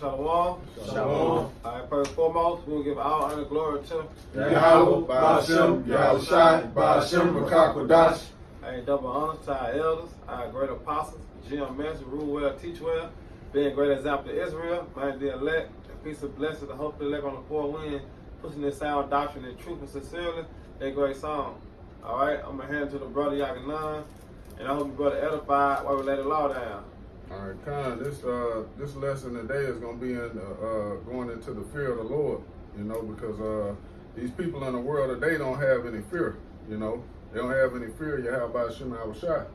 Shalom. Shalom. All right, first and foremost, we'll give all honor and glory to Yahweh, Ba'ashem, Yahushai, Ba'ashem, B'Kakwadash. Hey, double honor to our elders, our great apostles, Jim Mention, rule well, teach well, being a great example to Israel, man, the elect, and peace and blessings, the hope of the elect on the four wind, pushing this sound doctrine in truth and sincerely, that great song. All right, I'm going to hand it to the brother Yaganan, and I hope you brother edified while we lay the law down. All right, Khan, this lesson today is going to be in going into the fear of the Lord, you know, because these people in the world today don't have any fear, you know. They don't have any fear of Yahweh Shem Yahushai.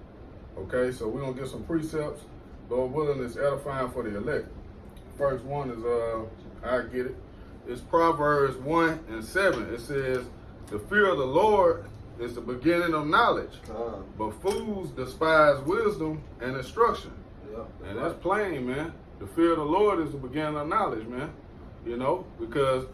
Okay, so we're going to get some precepts. Lord willing, is edifying for the elect. First one is, I get it. It's Proverbs 1 and 7. It says, the fear of the Lord is the beginning of knowledge, but fools despise wisdom and instruction. Yeah. And that's plain, man. The fear of the Lord is the beginning of knowledge, man. You know, because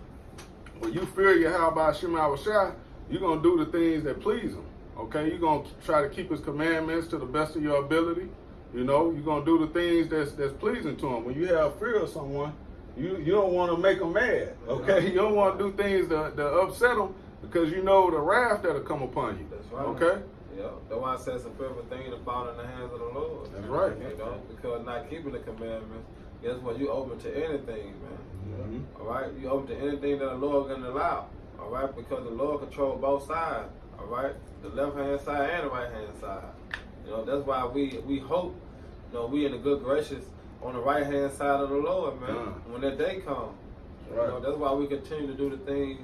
when you fear Yahweh Shem Yahushai, you're going to do the things that please him. Okay, you're going to try to keep his commandments to the best of your ability. You know, you're going to do the things that's pleasing to him. When you have fear of someone, you don't want to make them mad. Okay, you don't want to do things that upset them because you know the wrath that'll come upon you. That's right. Okay? Yeah, that's why it says a fearful thing to fall in the hands of the Lord. That's right. You know, because not keeping the commandments, guess what? You open to anything, man. Mm-hmm. All right? You open to anything that the Lord going to allow. All right? Because the Lord controls both sides. All right? The left-hand side and the right-hand side. You know, that's why we hope, you know, we in the good gracious on the right-hand side of the Lord, man, when that day comes. Right. You know, that's why we continue to do the things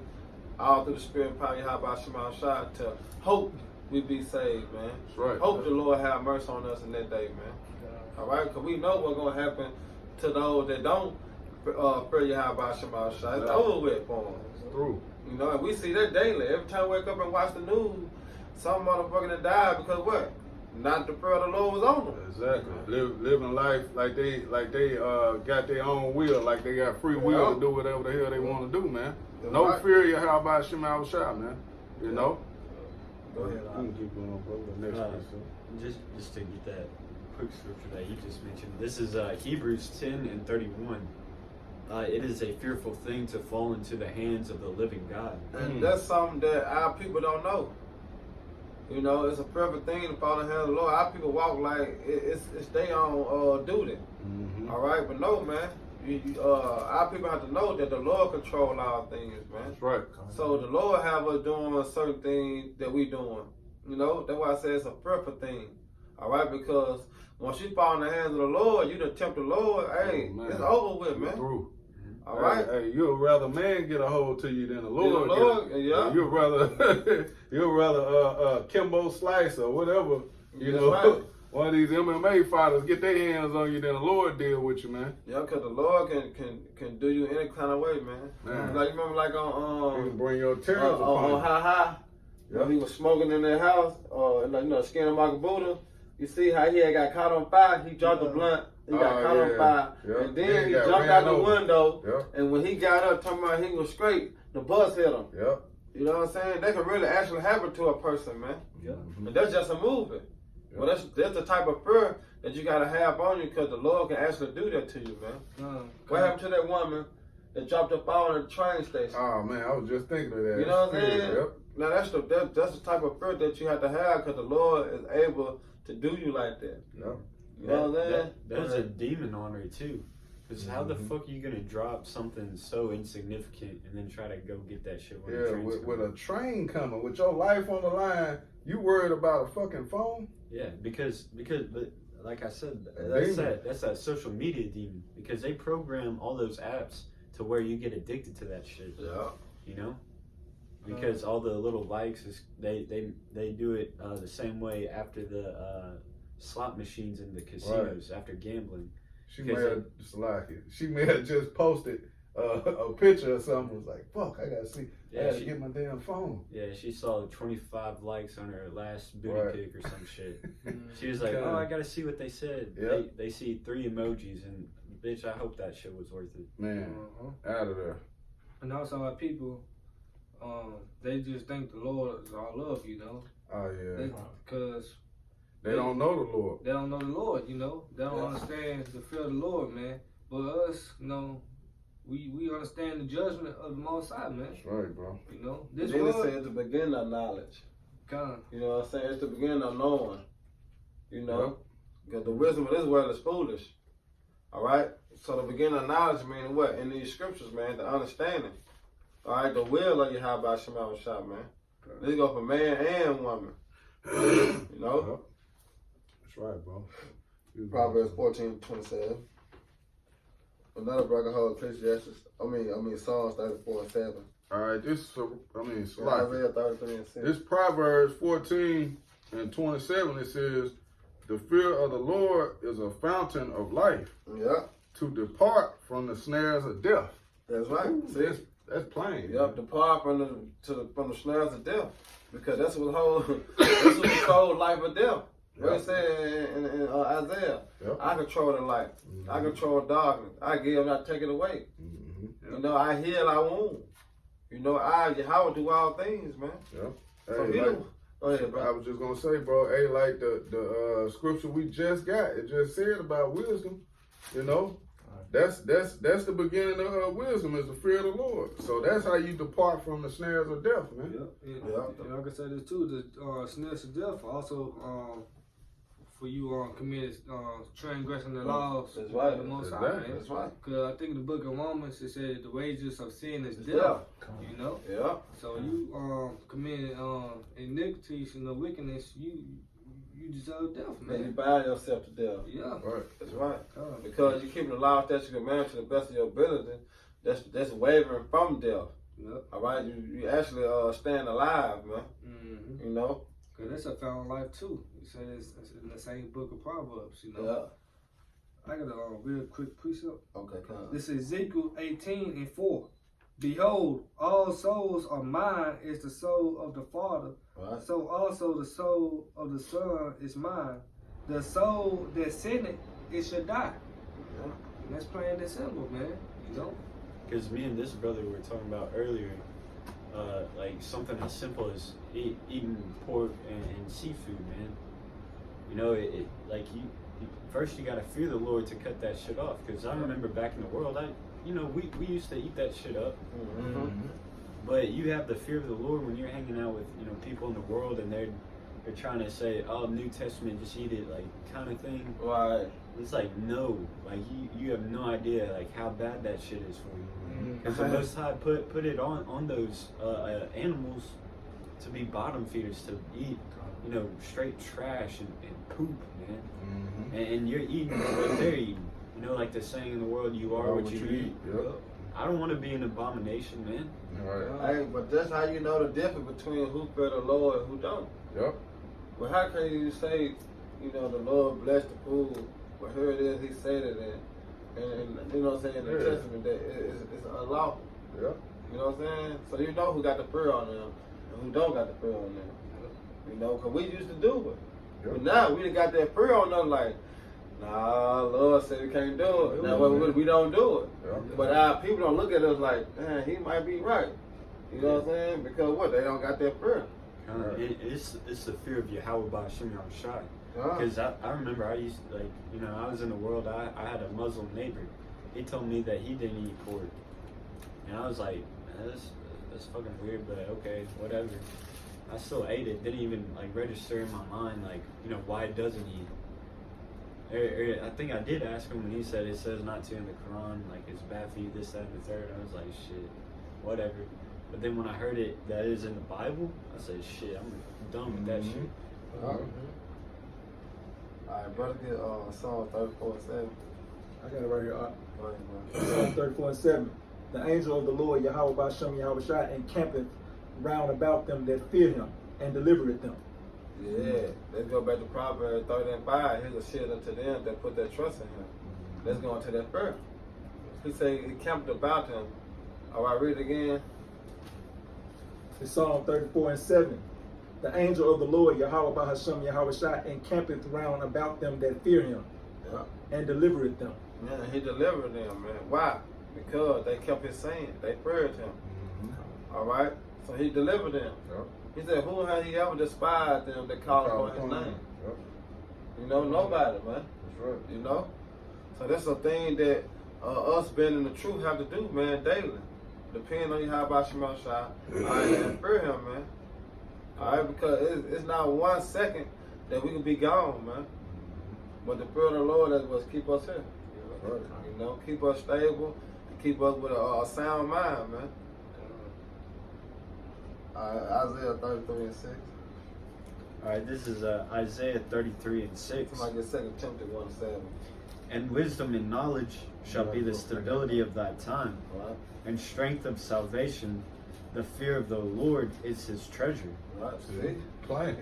all through the Spirit and power of Yahweh Shema Shai to hope we be saved, man. That's right. Hope the Lord have mercy on us in that day, man. All right? Because we know what's going to happen to those that don't fear Yahweh Shema Shai. It's over with for them. It's through. You know, and we see that daily. Every time we wake up and watch the news, some motherfucker that died because what? Not the fear of the Lord was on them. Exactly. Living life like they got their own will, like they got free will to do whatever the hell they want to do, man. That's No right. fear of Yahweh Shem Yahushai, man. You know? Go ahead. You can keep going, bro. The next one. Just to get that quick scripture that you just mentioned. This is Hebrews 10 and 31. It is a fearful thing to fall into the hands of the living God. And that's something that our people don't know. You know, it's a perfect thing to fall in the hands of the Lord. Our people walk like it's their own duty. Mm-hmm. All right, but no, man. Our people have to know that the Lord control all things, man. That's right. So the Lord have us doing certain things that we doing. You know, that's why I say it's a perfect thing. All right, because once you fall in the hands of the Lord, you done tempt the Lord. Hey, it's over with, man. Through. All right. Hey, you'd rather man get a hold to you than the Lord. Yeah. You'd rather Kimbo Slice or whatever, you know, right. One of these MMA fighters get their hands on you than the Lord deal with you, man. Yeah, because the Lord can do you any kind of way, man. Like, you remember like you can bring your terrors on upon Ha Ha, when he was smoking in their house, like, you know, skin of Makabuddha. You see how he had got caught on fire? He dropped the blunt. He got caught on fire. Yeah. And then he jumped out the window. Yeah. And when he got up talking about he was straight, the bus hit him. Yeah. You know what I'm saying? That can really actually happen to a person, man. Yeah. And that's just a movie. Yeah. Well, that's the type of fear that you got to have on you because the Lord can actually do that to you, man. What happened to that woman that dropped her phone at the train station? Oh, man, I was just thinking of that. You know what I'm saying? Yep. Now, that's the type of fear that you have to have because the Lord is able to do you like that. Yep. You know what I'm saying? That's a demon on her too. Because how the fuck are you gonna drop something so insignificant and then try to go get that shit when the train's with coming? a train coming, with your life on the line, you worried about a fucking phone? Yeah, because but like I said, demon. that's that social media demon. Because they program all those apps to where you get addicted to that shit. Yeah. You know? Because all the little likes they do it the same way after the slot machines in the casinos after gambling. She may have just posted a picture or something. Was like, fuck, I gotta see. I gotta get my damn phone. Yeah, she saw 25 likes on her last booty pic or some shit. She was like, oh, I gotta see what they said. Yeah. They see 3 emojis and bitch, I hope that shit was worth it. Man, out of there. And also our people, they just think the Lord is all love, you know. Oh yeah. Because they don't know the Lord. They don't know the Lord, you know. They don't understand the fear of the Lord, man. But us, you know, we understand the judgment of the Most High, man. That's right, bro. You know, this Then it world, says the beginning of knowledge. kind You know what I'm saying? It's the beginning of knowing. You know? Because the wisdom of this world is foolish. Alright? So the beginning of knowledge means what? In these scriptures, man, the understanding. Alright, the will of Yahweh Shema Shah, man. This go for man and woman. You know? Yep. That's right, bro. Proverbs 14:27. Another brother hold Ecclesiastes. Psalms 34:7. All right, this it's Isaiah 33:6. This Proverbs 14:27, it says, "The fear of the Lord is a fountain of life, Yeah, to depart from the snares of death." that's right. See? That's plain. Yep, depart from the snares of death, because that's what control life or death. What it said in Isaiah, Yep. I control the light, I control darkness, I give, not take it away. Mm-hmm. You know, I heal, I wound. You know, I Yahweh do all things, man. Yep. So Hey, you, go ahead, I bro. was just gonna say, bro. Hey, like the scripture we just got, it just said about wisdom. You know, that's the beginning of wisdom, is the fear of the Lord. So that's how you depart from the snares of death, man. And like I said this too, the snares of death also for you committed transgressing the laws That's right. of the Most High, Exactly. man. That's right. Cause I think in the book of Romans it said the wages of sin is It's death. You know, Yeah. so you committed iniquities and the wickedness, you deserve death, Man, you man. bind yourself to death. Yeah. Right. That's right. God. Because you keep the law, statutes, and commandments to the best of your ability. That's wavering from death. Yep. All right, you actually staying alive, man. Mm-hmm. You know. Cause that's a found life too. You said it's in the same book of Proverbs. You know. Yeah. I got a real quick precept. Okay, come on. This is Ezekiel 18:4. Behold, all souls are mine is the soul of the Father. Right. So also the soul of the Son is mine. The soul that sinned, it shall die. Yeah. And that's plain and simple, man. You know? Because me and this brother were talking about earlier, like something as simple as eating pork and seafood, man. You know, like you first you gotta fear the Lord to cut that shit off. Because I remember back in the world, we used to eat that shit up. Mm-hmm. But you have the fear of the Lord when you're hanging out with people in the world and they're trying to say, oh, New Testament, just eat it, like kind of thing. Right. It's like no, like you have no idea like how bad that shit is for you. Because the Most High put it on those animals to be bottom feeders, to eat straight trash and poop, man. Mm-hmm. And you're eating what they're eating. You know, like the saying in the world, you are what you eat. Yep. I don't want to be an abomination, man. Right. Hey, but that's how you know the difference between who fear the Lord and who don't. Yep. But how can you say, the Lord bless the food, but here it is, He said it, and you know what I'm saying, in the Yeah. Testament, that it's unlawful. Yep. You know what I'm saying? So you know who got the fear on them and who don't got the fear on them. You know, because we used to do it. Yep. But now we done got that fear on them, like, nah, Lord said we can't do it. Now we don't do it. Yep. But our people don't look at us like, man, he might be right. You know what I'm saying? Because what? They don't got that fear. It's the fear of Yahweh by Hashem Yahushai. Because I remember I used to, I was in the world, I had a Muslim neighbor. He told me that he didn't eat pork. And I was like, man, that's fucking weird, but okay, whatever. I still ate it. Didn't even register in my mind why doesn't he? I think I did ask him when he said it says not to in the Quran, it's bad for you, this, that, and the third. I was like, shit, whatever. But then when I heard it that is in the Bible, I said, shit, I'm done with that shit. All right, brother, get Psalm 34:7. I got it right here. Go ahead, Psalm 34:7. The angel of the Lord, Yahweh Bashem Yahweh Shai, encampeth round about them that fear him and delivereth them. Yeah, let's go back to Proverbs 30:5. Here's a shield unto them that put their trust in him. Let's go into that first. He said he camped about him. All right, read it again. It's Psalm 34:7. The angel of the Lord, Yahweh Bahashem Yahweh Shai, encampeth round about them that fear him Yeah. and delivereth them. Man, he delivered them, man. Why? Because they kept his saying. They feared him. All right? So he delivered them. Yep. He said, who has he ever despised them that call upon his name? Yep. You know, nobody, man. That's right. You know? So that's a thing that us being in the truth have to do, man, daily. Depending on you how about Shema Shai. And fear him, man. Alright, because it's not 1 second that we can be gone, man. But the fear of the Lord is what keep us here. Right. You know, keep us stable, keep us with a sound mind, man. Isaiah 33 and 6. All right, this is Isaiah 33 and 6. Somebody get 2 Timothy 1 and 7. And wisdom and knowledge shall be the stability of thy time, Right? and strength of salvation. The fear of the Lord is his treasure. Right? See? Plain.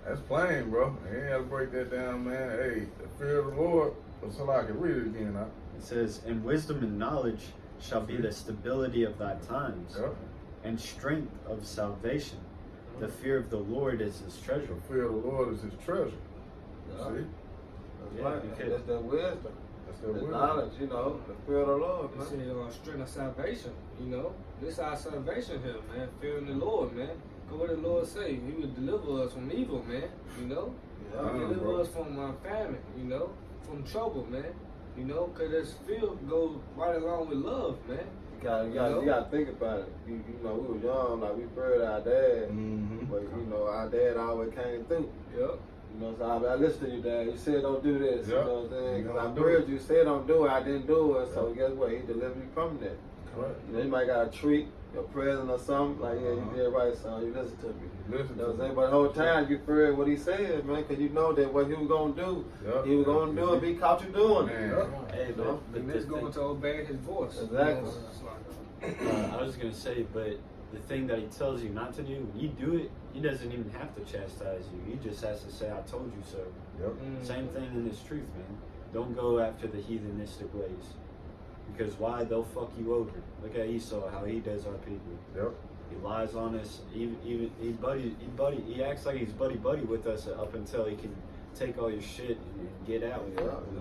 That's plain, bro. You ain't got to break that down, man. Hey, the fear of the Lord, so I can read it again, huh? It says, and wisdom and knowledge shall be the stability of thy times, Yep. and strength of salvation. The fear of the Lord is his treasure. The fear of the Lord is his treasure. Yeah. See? That's Yeah, right. because- That's that wisdom. That's the The wisdom. knowledge, you know, the fear of the Lord, This man. is strength of salvation, you know. This is our salvation here, man. Fearing the Lord, man. Cause what the Lord say, He would deliver us from evil, man. You know, Yeah. Yeah. deliver bro. us from famine, you know, from trouble, man. You know, cause this fear goes right along with love, man. You gotta think about it. You know, we was young, like we feared our dad, Mm-hmm. but you know, our dad always came through. Yep. You know, so I listened to you, Dad. You said don't do this. Yeah. You know what I'm saying? You Because I don't do heard it. you said don't do it. I didn't do it. So Yeah. guess what? He delivered me from that. Right. You know, you might got a treat, a present or something. Like, yeah, you did right, son. You listen to me. Listen You know what I'm to saying? me. But the whole time you feared what he said, man, because you know that what he was going to do, Yep. he was going to do it. He caught you doing it. Man. Hey, You know? but And the that's going thing- to obey His voice. Exactly. I was gonna say, but the thing that he tells you not to do, when you do it, he doesn't even have to chastise you. He just has to say, "I told you so." Yep. Same thing in this truth, man. Don't go after the heathenistic ways, because why? They'll fuck you over. Look at Esau, how he does our people. Yep. He lies on us. Even he acts like he's buddy with us up until he can take all your shit and get out.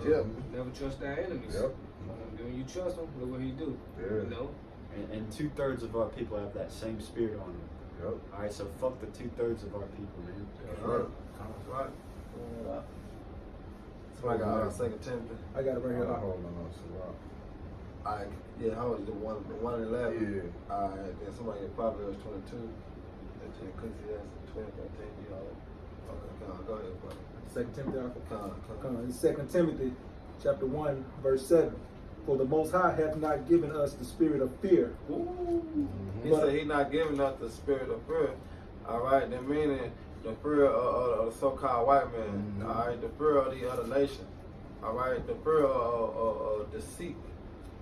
Yeah. Never trust our enemies. Yep. When you trust him, look what he do. Yeah. You know. And 2/3 of our people have that same spirit on them. Yep. All right, so fuck the 2/3 of our people, man. That's right. That's right. Somebody got 2 Timothy. I got it right here. Hold on, Salah. Alright, yeah, how was the 1 and 11? Yeah. Alright, then somebody get Proverbs 22. That's in Ecclesiastes 12, 13, you know. Okay, come on, go ahead, brother. 2 Timothy. Come on. Come on. It's 2 Timothy, chapter 1, verse 7. For the Most High hath not given us the spirit of fear. He But- said he not giving us the spirit of fear. Alright, that meaning the fear of the so-called white man. Mhm. Alright, the fear of the other nation. Alright, the fear of deceit.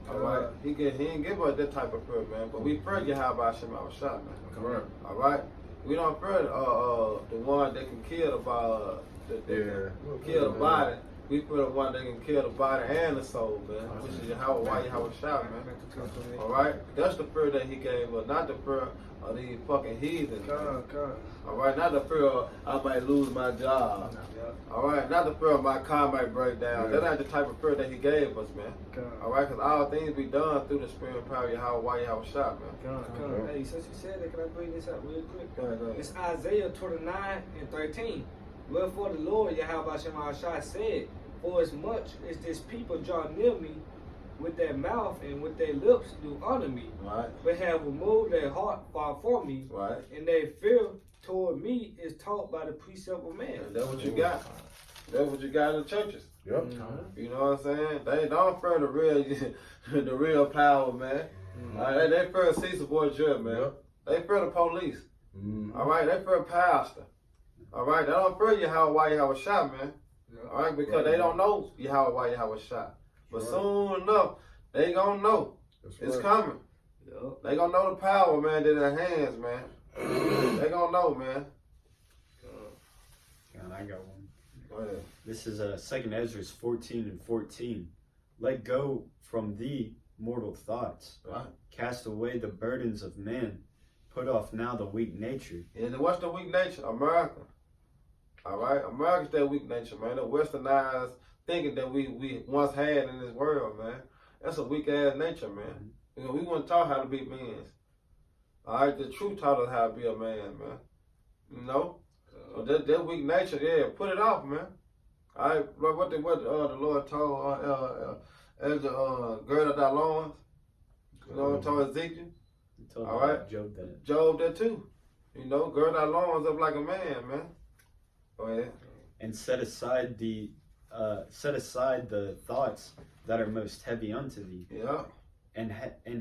Alright, he ain't give us that type of fear, man. But we fear Yahweh Shema Shah, man. Right. Alright? We don't fear the one that can kill Yeah. kill the body. We fear the one that can kill the body and the soul, man. Which is Yahweh Shah, man. Alright? That's the fear that he gave us, not the fear of these fucking heathens. God. Alright, not the fear of I might lose my job. Alright, not the fear of my car might break down. Yeah. That's not the type of fear that he gave us, man. God. Alright, because all things be done through the spirit and power of Yahweh Shah, man. God. Hey, since you said that, can I bring this up real quick? Go ahead, go ahead. It's Isaiah 29 and 13. Wherefore the Lord Yahweh Shema Shai said, for as much as this people draw near me with their mouth and with their lips do honor me, Right, but have removed their heart far from me, right. and their fear toward me is taught by the precept of man. And that's what you got. That's what you got in the churches. Yep. You know what I'm saying? They don't fear the real, the real power, man. Alright, they fear Caesar Borgia, man. Yep. They fear the police. Mm-hmm. Alright, they fear pastor. Alright, they don't fear Yahweh Shah, man. Alright, because they don't know Yahweh Shah. But Right. soon enough, they gonna know. That's It's right. coming. Yup. They gonna know the power, man, in their hands, man. They gonna know, man. God, I got one. Go ahead. This is 2 Ezra 14 and 14. Let go from thee mortal thoughts. Right. Cast away the burdens of men. Put off now the weak nature. And what's the weak nature? America. Alright? America's that weak nature, man. The westernized thinking that we once had in this world, man. That's a weak ass nature, man. You know, we weren't taught how to be men. Alright, the truth taught us how to be a man, man. You know? So that weak nature, yeah, put it off, man. Alright, what the Lord told as the gird of thy loins. You know, told Ezekiel. You told All right. Job that. Job did too. You know, gird thy loins up like a man, man. Go ahead. And set aside the thoughts that are most heavy unto thee, Yeah. and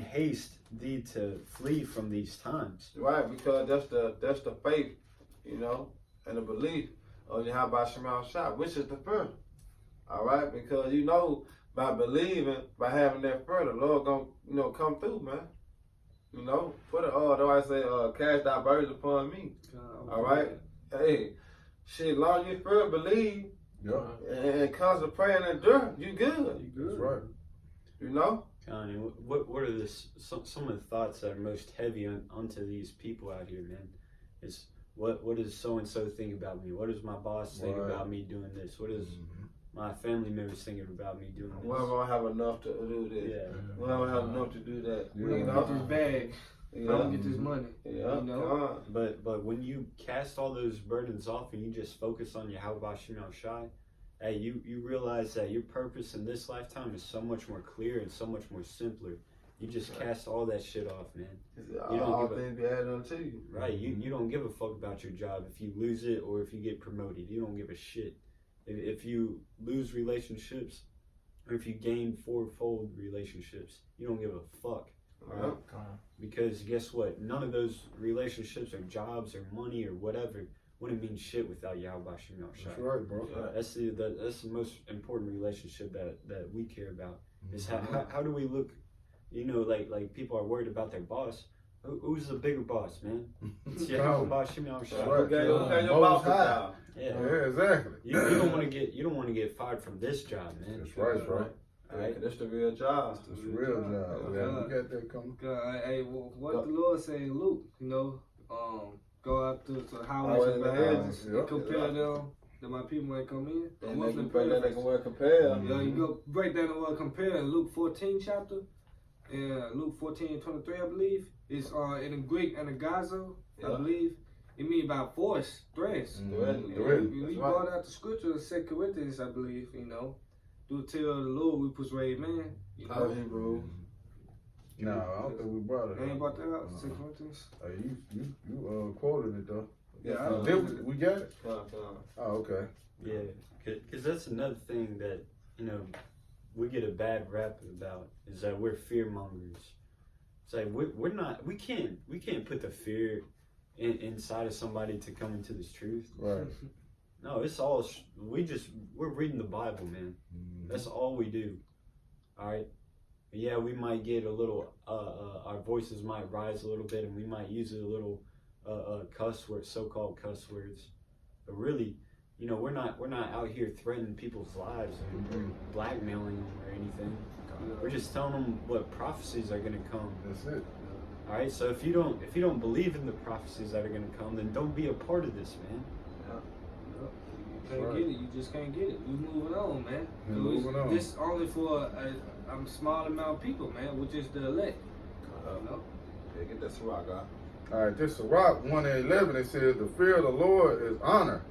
haste thee to flee from these times. Right, because that's the faith, you know, and the belief of Yahweh Shema Shah, which is the fear. All right, because you know by believing, by having that fear, the Lord gonna come through, man. You know, put it though I say cast thy burdens upon me. All right, hey, shit, long as you fear, believe, Yeah, and constant prayer and endure, you good. that's right. You know. Connie, what are some of the thoughts that are most heavy onto these people out here, man? Is what does so and so think about me? What does my boss think Right. about me doing this? What does my family members thinking about me doing this? When will I have enough to do this? Yeah. When will I have enough to do that? Yeah. You Get know. this bag. Yeah. I'm gonna get this money. Yeah. You know? But when you cast all those burdens off and you just focus on Yahweh Shem Shai, hey, you realize that your purpose in this lifetime is so much more clear and so much more simpler. You just cast all that shit off, man. You don't all give a- things be added unto you. Right? You don't give a fuck about your job if you lose it or if you get promoted. You don't give a shit. If you lose relationships or if you gain fourfold relationships, you don't give a fuck. All right? Because guess what? None of those relationships or jobs or money or whatever wouldn't mean shit without Yahweh Shem Shai. That's right, bro. That's the most important relationship that we care about. Is how do we look? You know, like people are worried about their boss. Who's the bigger boss, man? It's Yahweh Shem Shai. Right. Okay, Yeah. okay, your Most boss high. job. Yeah. Yeah, exactly. You don't want to get fired from this job, man. That's right, bro. All right. That's the real job. It's a real job. Yeah, we got that coming. God, hey, what the Lord say in Luke, you know, go out to the highways Highways and and hedges, hedges, yep. compare them that my people might come in. And I'm they can gonna they can wear compare. Mhm. Yeah, you go break down the word compare in Luke 14 chapter, and Luke 14:23, I believe. It's in the Greek anagazo, I Yeah. believe. It means by force, threats. Threatening. Threatening. We That's brought out the scripture in 2 Corinthians, I believe, you know. Do tell the Lord we persuade man. You Out of know. Hebrew. No, I don't think we brought it. They ain't brought that out, Uh-huh. 2 Corinthians. You quoted it though. Yeah, I We got it. Come. Oh, okay. Yeah, because that's another thing that, you know, we get a bad rap about is that we're fear mongers. It's like we can't put the fear inside of somebody to come into this truth. Right. No, it's all we're reading the Bible, man. That's all we do. All right. Yeah, we might get a little. Our voices might rise a little bit, and we might use a little cuss words, so-called cuss words. But really, you know, we're not out here threatening people's lives and blackmailing them or anything. We're just telling them what prophecies are gonna come. That's it. All right. So if you don't believe in the prophecies that are gonna come, then don't be a part of this, man. You can't get it. You just can't get it. We moving on, man. We moving on. This only for a small amount of people, man, which is the elect. You know? Yeah, get that Ciroc, guy. All right, this Sirach 1:11, it says, the fear of the Lord is honor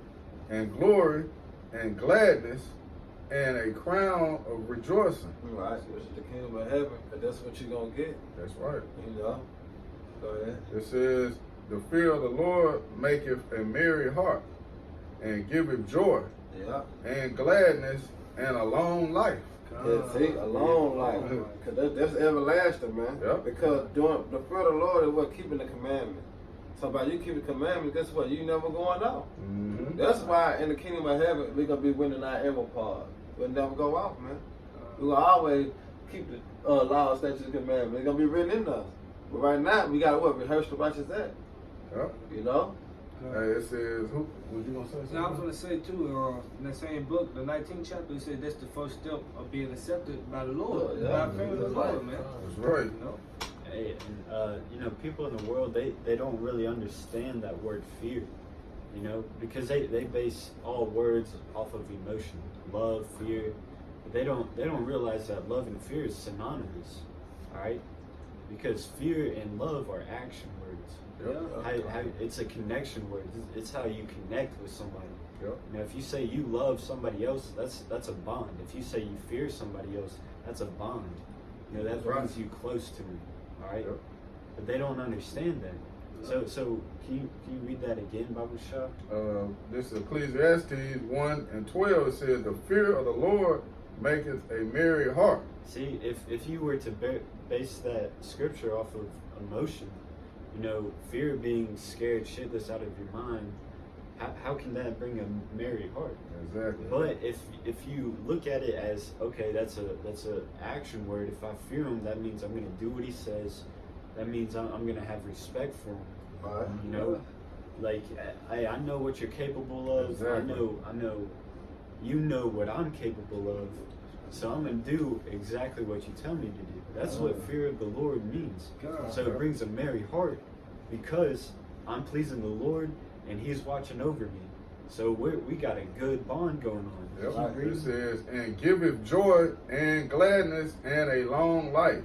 and glory and gladness and a crown of rejoicing. Right, which is the kingdom of heaven, and that's what you're gonna get. That's right. You know. Go ahead. It says, the fear of the Lord maketh a merry heart and giveth joy Yeah. and gladness and a long life. Yeah, see, a long life. Cause that's everlasting, man. Yeah. Because doing the fear of the Lord is what keeping the commandment. So by you keeping the commandment, guess what? You never going out. Mm-hmm. That's why in the kingdom of heaven we're gonna be winning our ever part. We'll never go out, man. We're gonna always keep the law, statutes, and commandments. It's gonna be written in us. But right now we gotta what? Rehearse the righteous act. Yeah. You know? Hey, it says, who was you gonna say something? Now I was gonna say too, in that same book, the 19th chapter, it said that's the first step of being accepted by the Lord. Yeah. By fearing the That's Lord, right. man. That's right. You know? Hey, and you know, people in the world they don't really understand that word fear, you know, because they base all words off of emotion, love, fear. But they don't realize that love and fear is synonymous, all right? because fear and love are action words. Yep. How it's a connection word. It's how you connect with somebody. Yep. Now, if you say you love somebody else, that's a bond. If you say you fear somebody else, that's a bond. You know, that That's right. brings you close to me. All right. Yep. But they don't understand that. So can you read that again, Bible Shah? This is Ecclesiastes 1:12. It says, "The fear of the Lord maketh a merry heart." See, if you were to base that scripture off of emotion, you know, fear being scared shitless out of your mind, how can that bring a merry heart? Exactly. But if you look at it as, okay, that's a action word. If I fear him, that means I'm gonna do what he says. That means I'm gonna have respect for him. Right. You know, like I know what you're capable of. Exactly. I know, you know what I'm capable of. So I'm gonna do exactly what you tell me to do. That's what fear of the Lord means. God. So it brings a merry heart because I'm pleasing the Lord and He's watching over me. So we got a good bond going on. Yep. Keep reading. It says, "And giveth joy and gladness and a long life."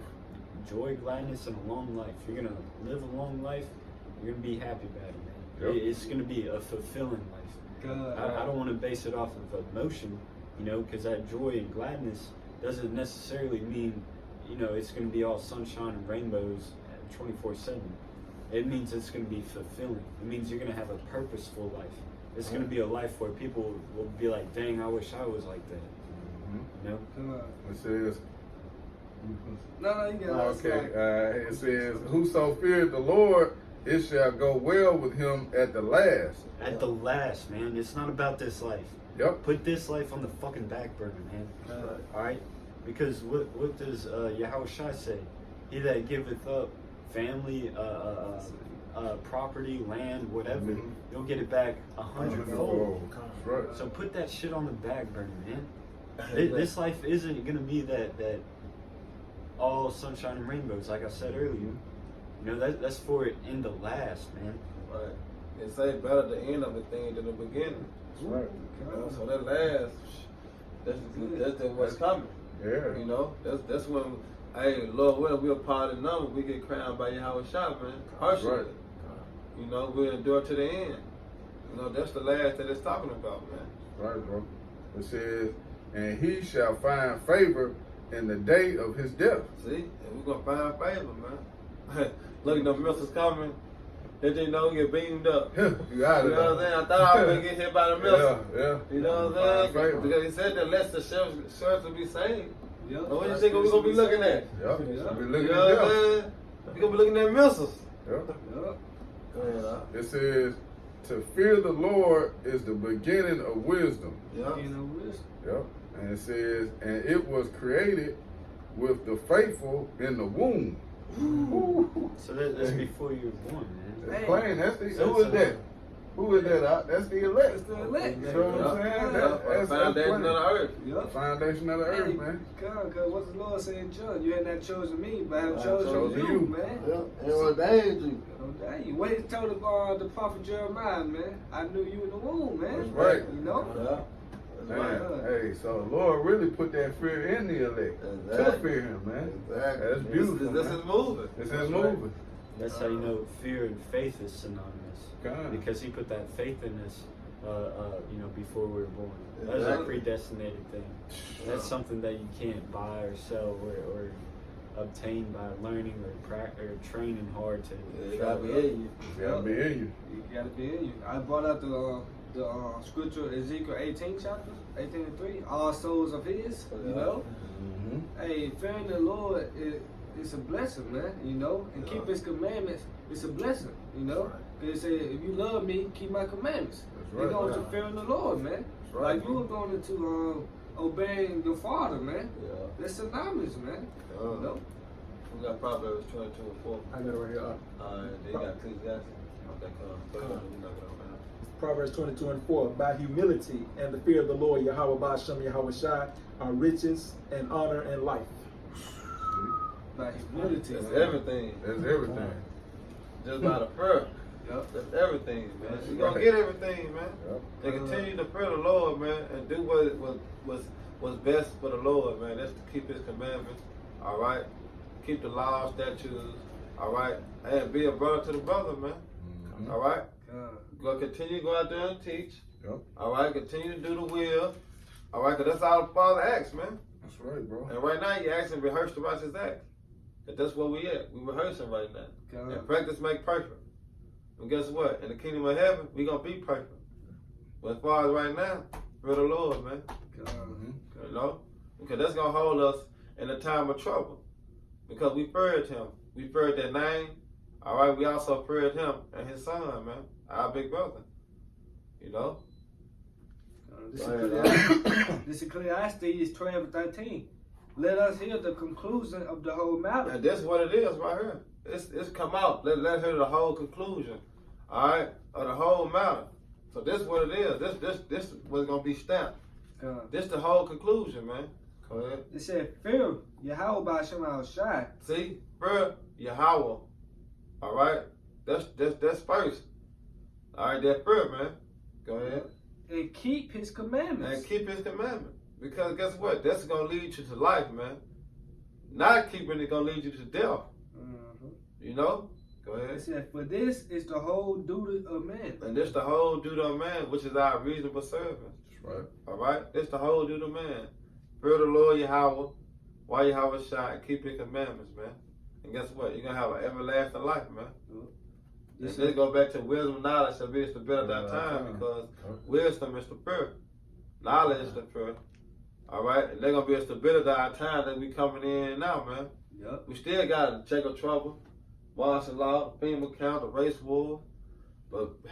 Joy, gladness, and a long life. You're gonna live a long life. You're gonna be happy about it, man. Yep. It's gonna be a fulfilling life. God. I don't want to base it off of emotion, you know, because that joy and gladness doesn't necessarily mean, you know, it's going to be all sunshine and rainbows 24/7. It means it's going to be fulfilling. It means you're going to have a purposeful life. It's going to be a life where people will be like, dang, I wish I was like that. You know? God. It says, No, you got it. okay, it says, "Whoso feareth the Lord, it shall go well with him at the last." At the last, man, it's not about this life. Yep. Put this life on the fucking back burner, man. All right? Because what does Yahushua say? He that giveth up family, property, land, whatever, Mhm. you'll get it back 100-fold. That's right. So put that shit on the back burner, man. This life isn't gonna be that all sunshine and rainbows, like I said earlier. You know, that's for it in the last, man. Right. They say better the end of a thing than the beginning. That's right. You know, so that last, that's what's coming. Yeah. You know, that's when, hey, Lord willing, we're part of the number. We get crowned by Yahweh Shah, man. Personally. Right. You know, we'll endure to the end. You know, that's the last that it's talking about, man. Right, bro. It says, "And he shall find favor in the day of his death." See? And we're going to find favor, man. Look at the missiles coming. They didn't know get beamed up. You got You it. know what I'm saying? I thought I was going to get hit by the missile. Yeah. You know what I'm Find favor. saying? Because he said that lest the sheriffs will be saved. Yep. But what do you think we're going to be looking at? Yep. Yeah. So we You looking know at what I'm death. saying? We're going to be looking at missiles. Yep. Yep. Go ahead, huh? It says, "To fear the Lord is the beginning of wisdom." Yeah. You know, wisdom. Yep. And it says, "And it was created with the faithful in the womb." Ooh. So that's before you were born, man. That's Hey. plain. That's the, So- who is that? Who is that? That's the elect. It's the elect. You know what I'm saying? Yeah. That's Foundation of plain. the earth. The Yep. foundation of the earth, man. God, cause what's the Lord saying, John? You had not chosen me, but I have I chosen chosen you, you. man. Yeah. And ordained you. Okay. What he told the prophet Jeremiah, man. I knew you in the womb, man. That's right. You know? Yeah. That's Man, right. hey, so the Lord really put that fear in the elect to Exactly. fear Him, man. Exactly. That's beautiful. This man. is moving. This is moving. That's how you know fear and faith is synonymous. God. Because He put that faith in us, you know, before we were born. That's a Exactly. predestinated thing. That's something that you can't buy or sell or obtain by learning or training hard to. It gotta be in you. It's gotta be in you. You gotta be in you. I brought out the scripture Ezekiel 18 chapter, 18 and 3. All souls of His, you know. Mm-hmm. Hey, fearing the Lord is a blessing, man. You know, and keep His commandments. It's a blessing, you know. Because it said, if you love me, keep my commandments. That's You're right. going to fearing the Lord, man. That's right. Like you were going into obeying your father, man. Yeah. That's synonymous, man. You know. We got Proverbs 22 and 4. I got it right here. They got Ecclesiastes. Okay, come. Proverbs 22 and 4. By humility and the fear of the Lord, Yahweh Ba'ashem Yahweh Shai, are riches and honor and life. By humility. That's man. everything. That's everything. Just by the prayer. Yep. That's everything, man. That's You're gonna right. get everything, man. Yep. They continue to pray the Lord, man, and do what's best for the Lord, man. That's to keep His commandments, all right? keep the law, statutes, all right, and be a brother to the brother, man. Mhm. All right, God. continue to go out there and teach. Yep. All right, continue to do the will. All right, because that's all the Father asks, man. That's right, bro. And right now, you asking rehearse the righteous acts. And that's where we at. We rehearsing right now. God. And practice make perfect. And guess what? In the kingdom of heaven, we gonna be perfect. But as far as right now, fear the Lord, man. God. Mhm. You know? Because that's gonna hold us in a time of trouble. Because we feared him. We feared that name. All right, we also feared him and his son, man. Our big brother. You know? This Go is ahead, this is Ecclesiastes 12:13. Let us hear the conclusion of the whole matter. And that's what it is right here. It's come out. Let hear the whole conclusion. All right? Of the whole matter. So this what it is. This was gonna be stamped. God. This the whole conclusion, man. Go ahead. It said, fear Yahweh by Shem Shai. See, fear Yahweh. All right, that's first. All right, that fear, man. Go ahead And keep his commandments. and keep his commandment. Because guess what? That's gonna lead you to life, man. Not keeping it gonna lead you to death. Mhm. You know. Go It ahead. said, for this is the whole duty of man. And this the whole duty of man, which is our reasonable service. That's right. All right, this the whole duty of man. Fear the Lord Yahweh, why Yahweh Shai, and keep his commandments, man. And guess what? You're gonna have an everlasting life, man. And this go back to wisdom, knowledge, shall be the bit of that time, because wisdom is the fear. Knowledge is the fear. All right, and they're gonna be a stability of our time that we coming in now, man. Yep. We still got Jacob trouble, martial law, FEMA count, the race war, but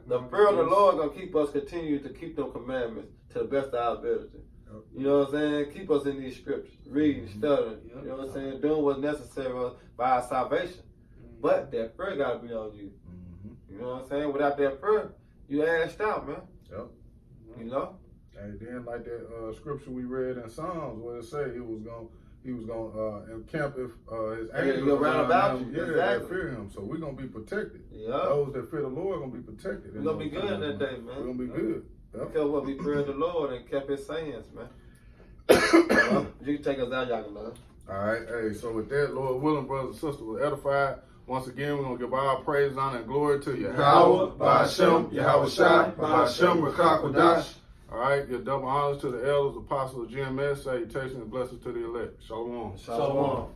the fear of the Lord gonna keep us continue to keep them commandments to the best of our ability. You know what I'm saying? Keep us in these scriptures, reading, studying. You know what I'm saying? Doing what's necessary by our salvation. But that fear gotta be on you. Mm-hmm. You know what I'm saying? Without that fear, you asked out, man. Yep. You know? And then like that scripture we read in Psalms where it said he was gonna encamp if his angels go round about him. you. Yeah, Exactly. that fear him. So we're gonna be protected. Yeah. Those that fear the Lord gonna be protected. We're gonna be good that day, man. We're gonna be good. Yep. Because what we feared the Lord and kept his sayings, man. You can take us out, y'all can learn. All right, hey, so with that, Lord willing, brothers and sisters, we're edified. Once again, we're going to give all praise, honor, and glory to Yahweh, Ba'ashem, Yahweh Shai, Ba'ashem, Rakah Kodash. All right, give double honors to the elders, apostles of GMS, salutations and blessings to the elect. Shalom. Shalom.